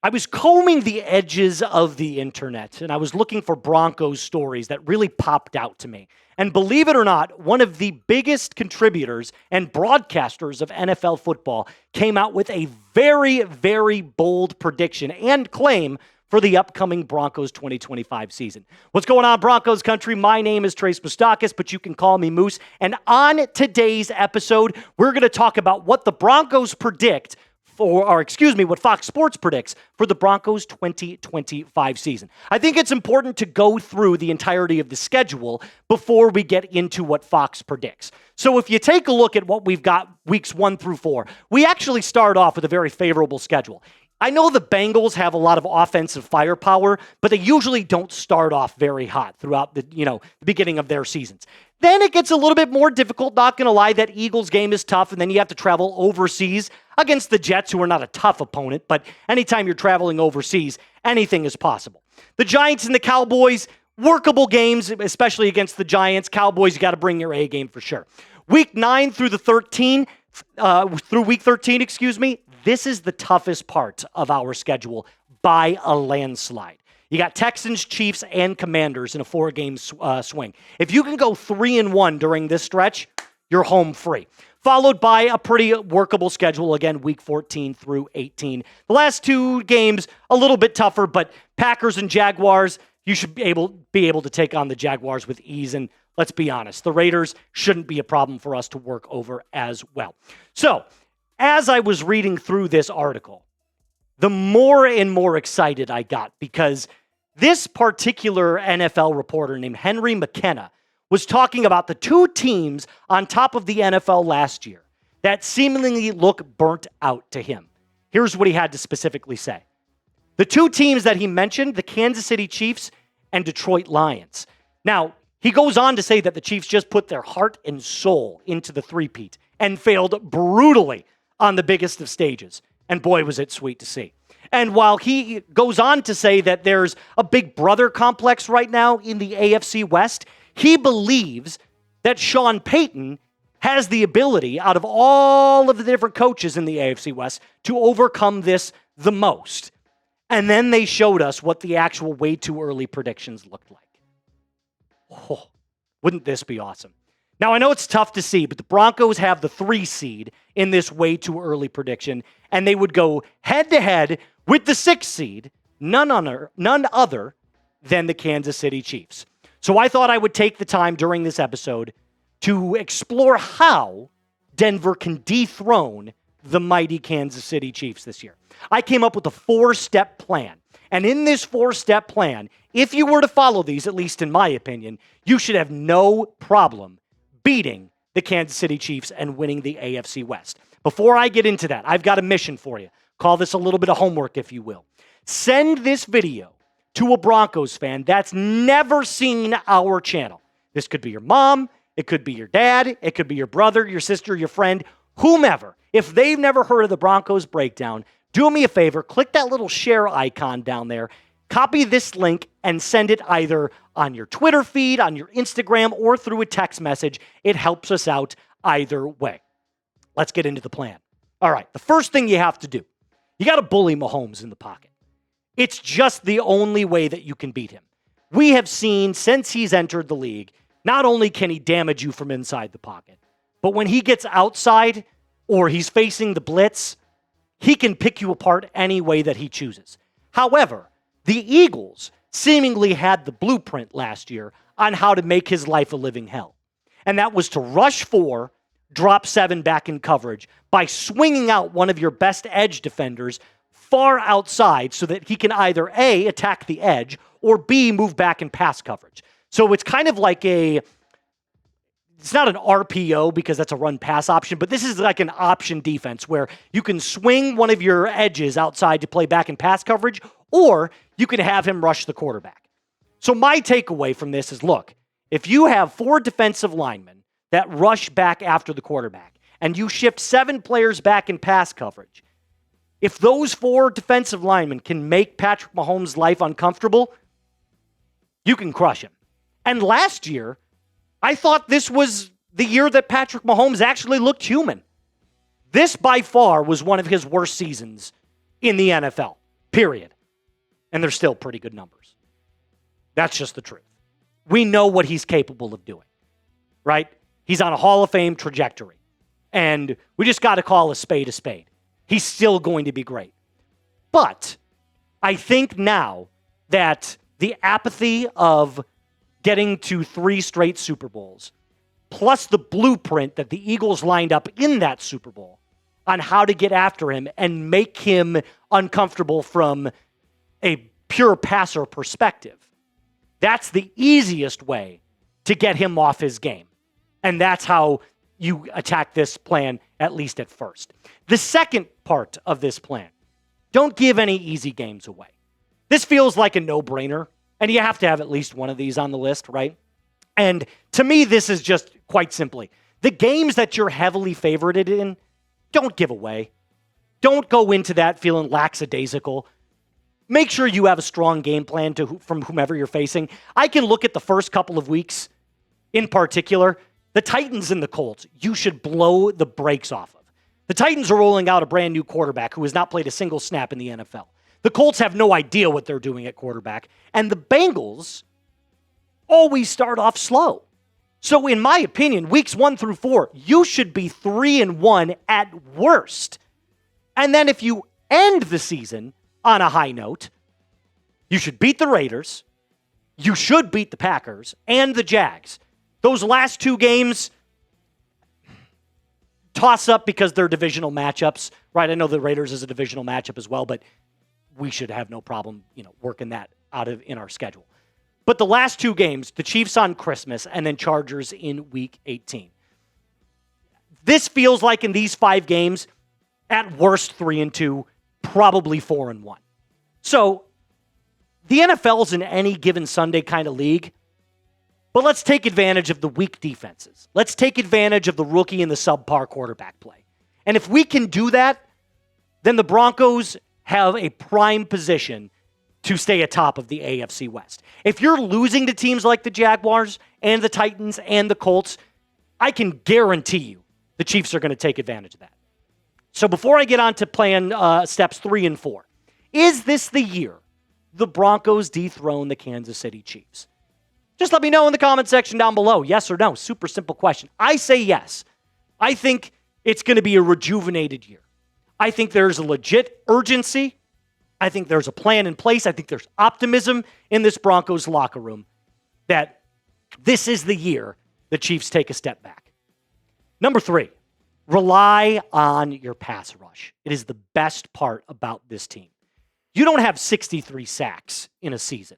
I was combing the edges of the internet, and I was looking for Broncos stories that really popped out to me. And believe it or not, one of the biggest contributors and broadcasters of NFL football came out with a very, very bold prediction and claim for the upcoming Broncos 2025 season. What's going on, Broncos country? My name is Trace Moustakas, but you can call me Moose. And on today's episode, we're going to talk about what the Broncos predict what Fox Sports predicts for the Broncos 2025 season. I think it's important to go through the entirety of the schedule before we get into what Fox predicts. So if you take a look at what we've got weeks 1 through 4, we actually start off with a very favorable schedule. I know the Bengals have a lot of offensive firepower, but they usually don't start off very hot throughout the beginning of their seasons. Then it gets a little bit more difficult, not going to lie. That Eagles game is tough, and then you have to travel overseas against the Jets, who are not a tough opponent, but anytime you're traveling overseas, anything is possible. The Giants and the Cowboys, workable games, especially against the Giants. Cowboys, you got to bring your A game for sure. Week 9 through week 13, this is the toughest part of our schedule by a landslide. You got Texans, Chiefs, and Commanders in a 4-game swing. If you can go 3-1 during this stretch, you're home free. Followed by a pretty workable schedule, again, week 14 through 18. The last 2 games, a little bit tougher, but Packers and Jaguars, you should be able to take on the Jaguars with ease. And let's be honest, the Raiders shouldn't be a problem for us to work over as well. So, as I was reading through this article, the more and more excited I got because this particular NFL reporter named Henry Mckenna was talking about the 2 teams on top of the NFL last year that seemingly look burnt out to him. Here's what he had to specifically say. The 2 teams that he mentioned, the Kansas City Chiefs and Detroit Lions. Now, he goes on to say that the Chiefs just put their heart and soul into the three-peat and failed brutally on the biggest of stages. And boy, was it sweet to see. And while he goes on to say that there's a big brother complex right now in the AFC West, he believes that Sean Payton has the ability, out of all of the different coaches in the AFC West, to overcome this the most. And then they showed us what the actual way too early predictions looked like. Oh, wouldn't this be awesome? Now, I know it's tough to see, but the Broncos have the 3 seed in this way too early prediction, and they would go head-to-head with the 6 seed, none other than the Kansas City Chiefs. So I thought I would take the time during this episode to explore how Denver can dethrone the mighty Kansas City Chiefs this year. I came up with a 4-step plan. And in this 4-step plan, if you were to follow these, at least in my opinion, you should have no problem beating the Kansas City Chiefs and winning the AFC West. Before I get into that, I've got a mission for you. Call this a little bit of homework, if you will. Send this video to a Broncos fan that's never seen our channel. This could be your mom, it could be your dad, it could be your brother, your sister, your friend, whomever. If they've never heard of the Broncos Breakdown, do me a favor, click that little share icon down there, copy this link, and send it either on your Twitter feed, on your Instagram, or through a text message. It helps us out either way. Let's get into the plan. All right, the first thing you have to do, you got to bully Mahomes in the pocket. It's just the only way that you can beat him. We have seen since he's entered the league, not only can he damage you from inside the pocket, but when he gets outside or he's facing the blitz, he can pick you apart any way that he chooses. However, the Eagles seemingly had the blueprint last year on how to make his life a living hell. And that was to rush 4, drop 7 back in coverage by swinging out one of your best edge defenders far outside so that he can either A, attack the edge, or B, move back in pass coverage. So it's kind of like it's not an RPO because that's a run-pass option, but this is like an option defense where you can swing one of your edges outside to play back in pass coverage, or you can have him rush the quarterback. So my takeaway from this is, look, if you have 4 defensive linemen that rush back after the quarterback, and you shift 7 players back in pass coverage, if those 4 defensive linemen can make Patrick Mahomes' life uncomfortable, you can crush him. And last year, I thought this was the year that Patrick Mahomes actually looked human. This, by far, was one of his worst seasons in the NFL. period. And they're still pretty good numbers. That's just the truth. We know what he's capable of doing, right? He's on a Hall of Fame trajectory. And we just got to call a spade a spade. He's still going to be great. But I think now that the apathy of getting to 3 straight Super Bowls, plus the blueprint that the Eagles lined up in that Super Bowl on how to get after him and make him uncomfortable from a pure passer perspective, that's the easiest way to get him off his game. And that's how you attack this plan, at least at first. The second part of this plan, don't give any easy games away. This feels like a no-brainer, and you have to have at least one of these on the list, right? And to me, this is just quite simply, the games that you're heavily favorited in, don't give away. Don't go into that feeling lackadaisical. Make sure you have a strong game plan from whomever you're facing. I can look at the first couple of weeks in particular. The Titans and the Colts, you should blow the brakes off of. The Titans are rolling out a brand new quarterback who has not played a single snap in the NFL. The Colts have no idea what they're doing at quarterback. And the Bengals always start off slow. So in my opinion, weeks 1 through 4, you should be 3-1 at worst. And then if you end the season on a high note, you should beat the Raiders, you should beat the Packers, and the Jags. Those last 2 games, toss up because they're divisional matchups, right? I know the Raiders is a divisional matchup as well, but we should have no problem, working that out of in our schedule. But the last 2 games, the Chiefs on Christmas and then Chargers in Week 18. This feels like in these 5 games, at worst 3-2, probably 4-1. So the NFL's an any given Sunday kind of league. But let's take advantage of the weak defenses. Let's take advantage of the rookie and the subpar quarterback play. And if we can do that, then the Broncos have a prime position to stay atop of the AFC West. If you're losing to teams like the Jaguars and the Titans and the Colts, I can guarantee you the Chiefs are going to take advantage of that. So before I get on to plan steps 3 and 4, is this the year the Broncos dethrone the Kansas City Chiefs? Just let me know in the comment section down below. Yes or no? Super simple question. I say yes. I think it's going to be a rejuvenated year. I think there's a legit urgency. I think there's a plan in place. I think there's optimism in this Broncos locker room that this is the year the Chiefs take a step back. Number 3, rely on your pass rush. It is the best part about this team. You don't have 63 sacks in a season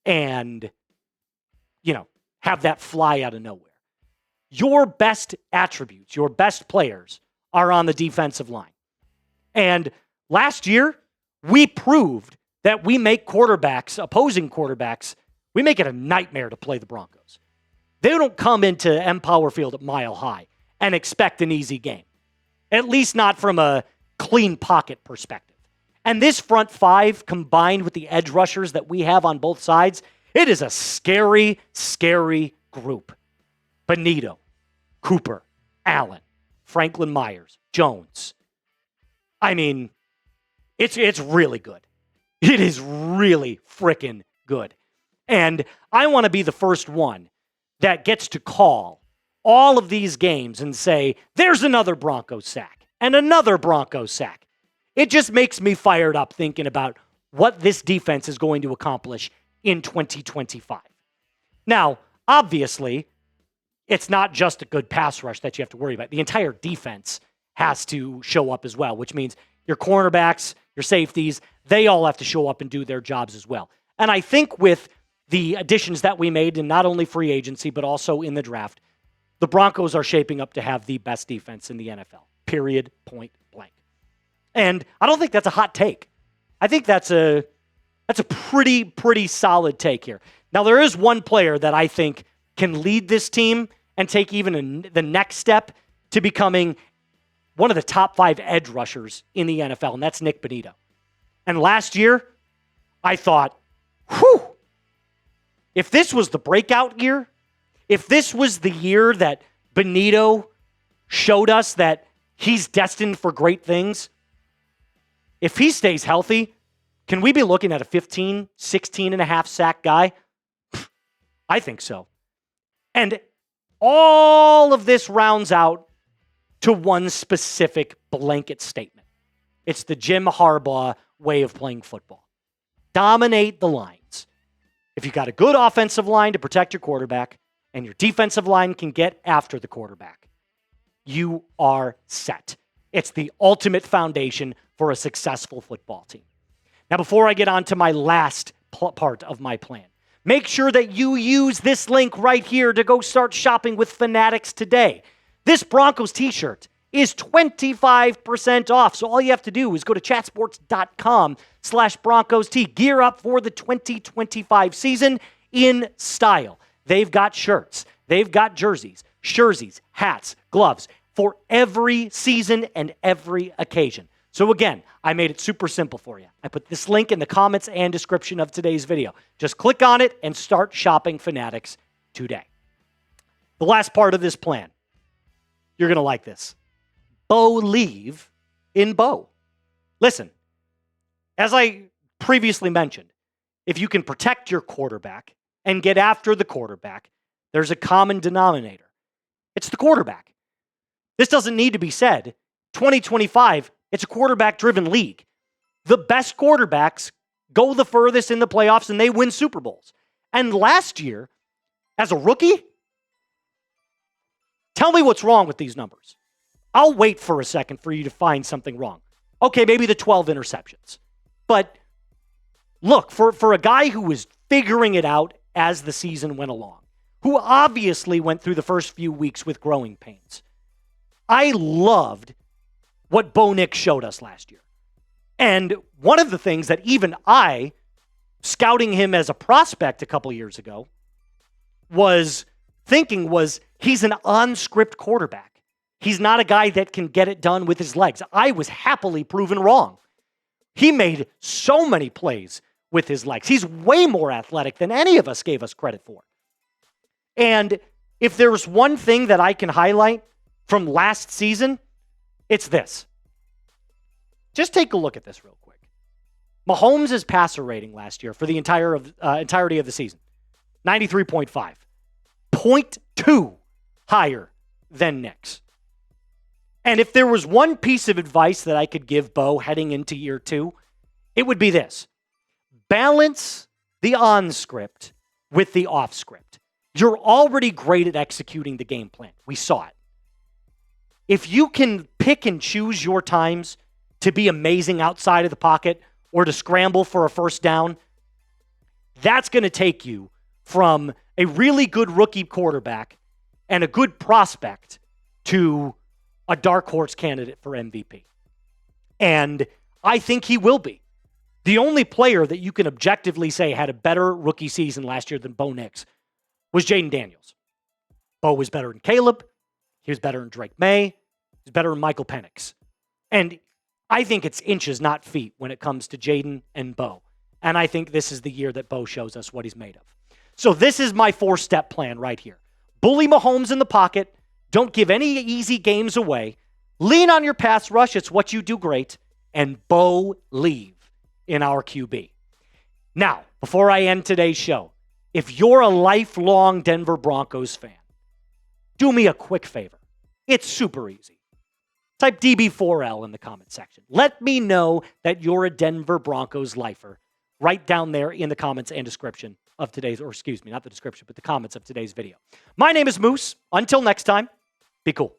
and have that fly out of nowhere. Your best attributes, your best players are on the defensive line. And last year, we proved that we make opposing quarterbacks, we make it a nightmare to play the Broncos. They don't come into Empower Field at Mile High and expect an easy game, at least not from a clean pocket perspective. And this front 5, combined with the edge rushers that we have on both sides, it is a scary, scary group. Bonito, Cooper, Allen, Franklin Myers, Jones. I mean, it's really good. It is really freaking good. And I want to be the first one that gets to call all of these games and say, there's another Broncos sack and another Broncos sack. It just makes me fired up thinking about what this defense is going to accomplish in 2025. Now, obviously, it's not just a good pass rush that you have to worry about. The entire defense has to show up as well, which means your cornerbacks, your safeties, they all have to show up and do their jobs as well. And I think with the additions that we made in not only free agency, but also in the draft, the Broncos are shaping up to have the best defense in the NFL, period, point blank. And I don't think that's a hot take. I think that's a pretty solid take here. Now, there is one player that I think can lead this team and take even the next step to becoming one of the top 5 edge rushers in the NFL, and that's Nick Bonito. And last year, I thought, if this was the breakout year, if this was the year that Bonito showed us that he's destined for great things, if he stays healthy, Can we be looking at a 15, 16 and a half sack guy? I think so. And all of this rounds out to one specific blanket statement. It's the Jim Harbaugh way of playing football. Dominate the lines. If you got a good offensive line to protect your quarterback and your defensive line can get after the quarterback, you are set. It's the ultimate foundation for a successful football team. Now, before I get on to my last part of my plan, make sure that you use this link right here to go start shopping with Fanatics today. This Broncos t-shirt is 25% off. So all you have to do is go to chatsports.com/Broncos T. Gear up for the 2025 season in style. They've got shirts. They've got jerseys, hats, gloves for every season and every occasion. So again, I made it super simple for you. I put this link in the comments and description of today's video. Just click on it and start shopping Fanatics today. The last part of this plan, you're going to like this. Believe in Bo. Listen, as I previously mentioned, if you can protect your quarterback and get after the quarterback, there's a common denominator. It's the quarterback. This doesn't need to be said. 2025, it's a quarterback-driven league. The best quarterbacks go the furthest in the playoffs and they win Super Bowls. And last year, as a rookie, tell me what's wrong with these numbers. I'll wait for a second for you to find something wrong. Okay, maybe the 12 interceptions. But look, for a guy who was figuring it out as the season went along, who obviously went through the first few weeks with growing pains, I loved what Bo Nix showed us last year. And one of the things that even I, scouting him as a prospect a couple years ago, was thinking was he's an on-script quarterback. He's not a guy that can get it done with his legs. I was happily proven wrong. He made so many plays with his legs. He's way more athletic than any of us gave us credit for. And if there's one thing that I can highlight from last season, it's this. Just take a look at this real quick. Mahomes' passer rating last year for the entirety of the season, 93.5. 0.2 higher than Nix. And if there was one piece of advice that I could give Bo heading into year 2, it would be this. Balance the on-script with the off-script. You're already great at executing the game plan. We saw it. If you can pick and choose your times to be amazing outside of the pocket or to scramble for a first down, that's going to take you from a really good rookie quarterback and a good prospect to a dark horse candidate for MVP. And I think he will be. The only player that you can objectively say had a better rookie season last year than Bo Nix was Jaden Daniels. Bo was better than Caleb. He was better than Drake May. He was better than Michael Penix. And I think it's inches, not feet, when it comes to Jaden and Bo. And I think this is the year that Bo shows us what he's made of. So this is my 4-step plan right here. Bully Mahomes in the pocket. Don't give any easy games away. Lean on your pass rush. It's what you do great. And Bo leave in our QB. Now, before I end today's show, if you're a lifelong Denver Broncos fan, do me a quick favor. It's super easy. Type DB4L in the comment section. Let me know that you're a Denver Broncos lifer right down there in the comments and description of today's, or excuse me, not the description, but the comments of today's video. My name is Moose. Until next time, be cool.